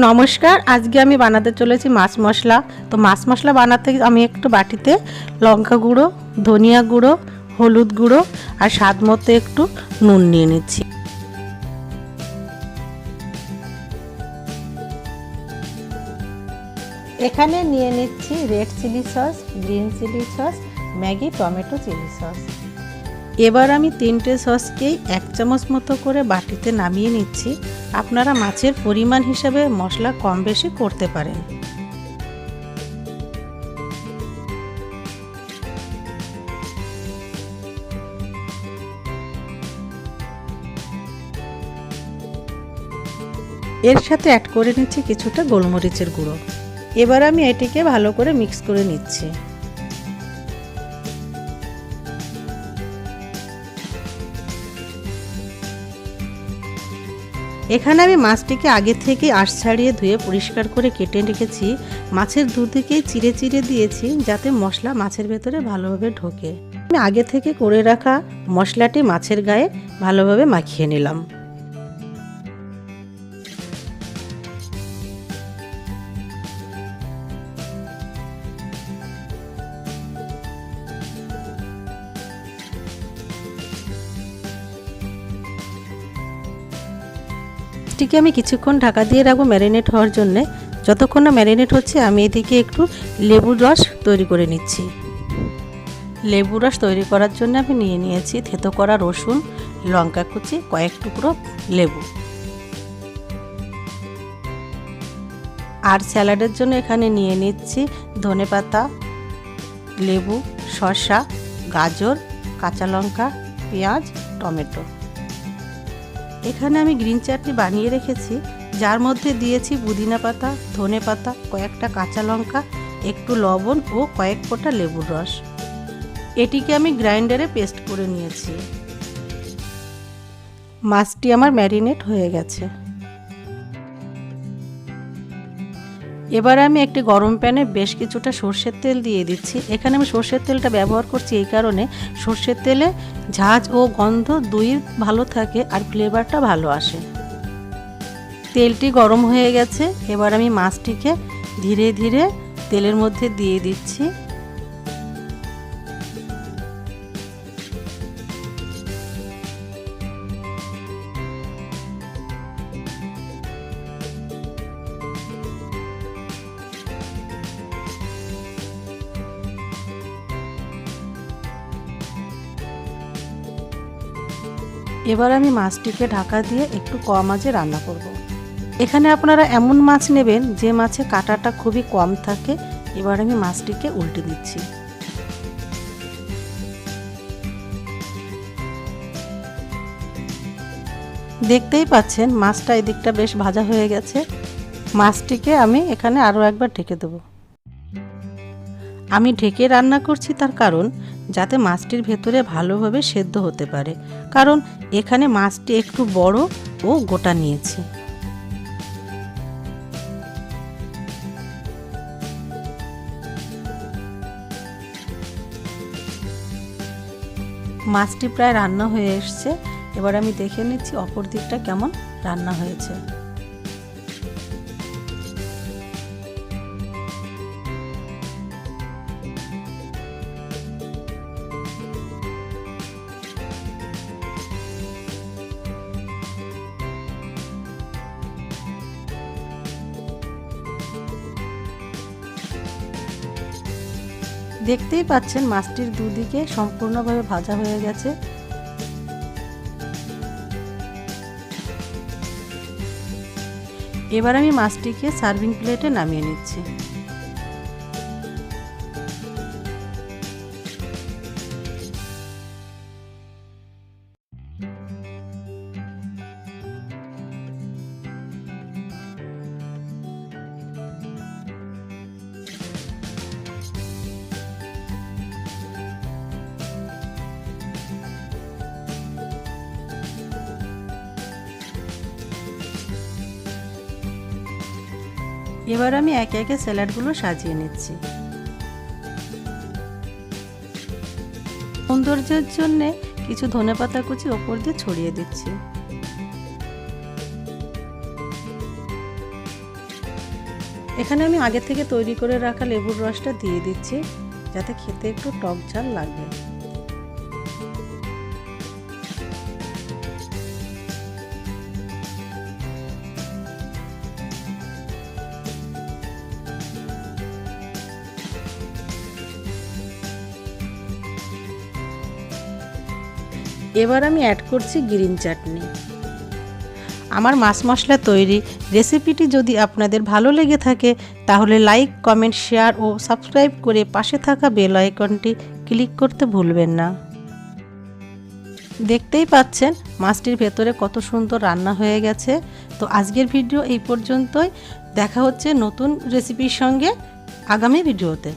নমস্কার, আজকে আমি বানাতে চলেছি মাছ মশলা। তো মাছ মশলা বানাতে আমি একটু বাটিতে লঙ্কা গুঁড়ো, ধনিয়া গুঁড়ো, হলুদ গুঁড়ো আর স্বাদ মতো একটু নুন নিয়ে নিচ্ছি। এখানে নিয়ে নিচ্ছি red chilli sauce, green chilli sauce, Maggi tomato chilli sauce. এবার আমি 3টে সসকেই 1 চামচ মতো করে বাটিতে নামিয়ে নিচ্ছি। আপনারা মাছের পরিমাণ হিসাবে মশলা কম বেশি করতে পারেন। এর সাথে অ্যাড করে নিচ্ছি কিছুটা গোলমরিচের গুঁড়ো। এবার আমি এটিকে ভালো করে মিক্স করে নিচ্ছি। এখানে আমি মাছটিকে আগে থেকে আঁশ ছাড়িয়ে ধুয়ে পরিষ্কার করে কেটে রেখেছি। মাছের দুদিকে চিড়ে চিড়ে দিয়েছি যাতে মশলা মাছের ভেতরে ভালোভাবে ঢোকে। আমি আগে থেকে করে রাখা মশলাটি মাছের গায়ে ভালোভাবে মাখিয়ে নিলাম। মাছটিকে আমি কিছুক্ষণ ঢাকা দিয়ে রাখবো ম্যারিনেট হওয়ার জন্যে। যতক্ষণ না ম্যারিনেট হচ্ছে আমি এদিকে একটু লেবুর রস তৈরি করে নিচ্ছি। লেবুর রস তৈরি করার জন্য আমি নিয়ে নিয়েছি থেতো করা রসুন, লঙ্কা কুচি, কয়েক টুকরো লেবু। আর স্যালাডের জন্য এখানে নিয়ে নিচ্ছি ধনেপাতা, লেবু, শসা, গাজর, কাঁচা লঙ্কা, পেঁয়াজ, টমেটো। এখানে আমি গ্রিন চাটনি বানিয়ে রেখেছি, যার মধ্যে দিয়েছি পুদিনা পাতা, ধনে পাতা, কয়েকটা কাঁচা লঙ্কা, একটু লবণ ও কয়েক ফোঁটা লেবুর রস। এটিকে আমি গ্রাইন্ডারে পেস্ট করে নিয়েছি। মাছটি আমার ম্যারিনেট হয়ে গেছে। এবার আমি একটি গরম প্যানে বেশ কিছুটা সর্ষের তেল দিয়ে দিচ্ছি। এখানে আমি সর্ষের তেলটা ব্যবহার করছি এই কারণে, সর্ষের তেলে ঝাঁঝ ও গন্ধ দুই ভালো থাকে আর ফ্লেভারটা ভালো আসে। তেলটি গরম হয়ে গেছে। এবার আমি মাছটিকে ধীরে ধীরে তেলের মধ্যে দিয়ে দিচ্ছি। এবার আমি মাছটিকে ঢাকা দিয়ে একটু কম আঁচে রান্না করব। এখানে আপনারা এমন মাছ নেবেন যে মাছে কাঁটাটা খুবই কম থাকে। এবার আমি মাছটিকে উল্টে দিচ্ছি। দেখতেই পাচ্ছেন মাছটা এদিকটা বেশ ভাজা হয়ে গেছে। মাছটিকে আমি এখানে আরও একবার ঢেকে দেব। আমি ঢেকে রান্না করছি তার কারণ যাতে মাছটির ভেতরে ভালোভাবে সেদ্ধ হতে পারে, কারণ এখানে মাছটি একটু বড় ও গোটা নিয়েছি। মাছটি প্রায় রান্না হয়ে এসছে। এবার আমি দেখে নিচ্ছি অপর দিকটা কেমন রান্না হয়েছে। দেখতেই পাচ্ছেন মাছটির দুদিকে সম্পূর্ণভাবে ভাজা হয়ে গেছে। এবার আমি মাছটিকে সার্ভিং প্লেটে নামিয়ে নিচ্ছি। এবার আমি একে একে স্যালাডগুলো সাজিয়ে নিচ্ছি। সৌন্দর্যের জন্য কিছু ধনেপাতা কুচি ওপর দিয়ে ছড়িয়ে দিচ্ছি। এখানে আমি আগে থেকে তৈরি করে রাখা লেবুর রসটা দিয়ে দিচ্ছি, যাতে খেতে একটু টক ঝাল লাগবে। এবার আমি অ্যাড করছি গ্রিন চাটনি। আমার মাছ মশলা তৈরি রেসিপিটি যদি আপনাদের ভালো লেগে থাকে তাহলে লাইক, কমেন্ট, শেয়ার ও সাবস্ক্রাইব করে পাশে থাকা বেল আইকনটি ক্লিক করতে ভুলবেন না। দেখতেই পাচ্ছেন মাছটির ভেতরে কত সুন্দর রান্না হয়ে গেছে। তো আজকের ভিডিও এই পর্যন্তই। দেখা হচ্ছে নতুন রেসিপির সঙ্গে আগামী ভিডিওতে।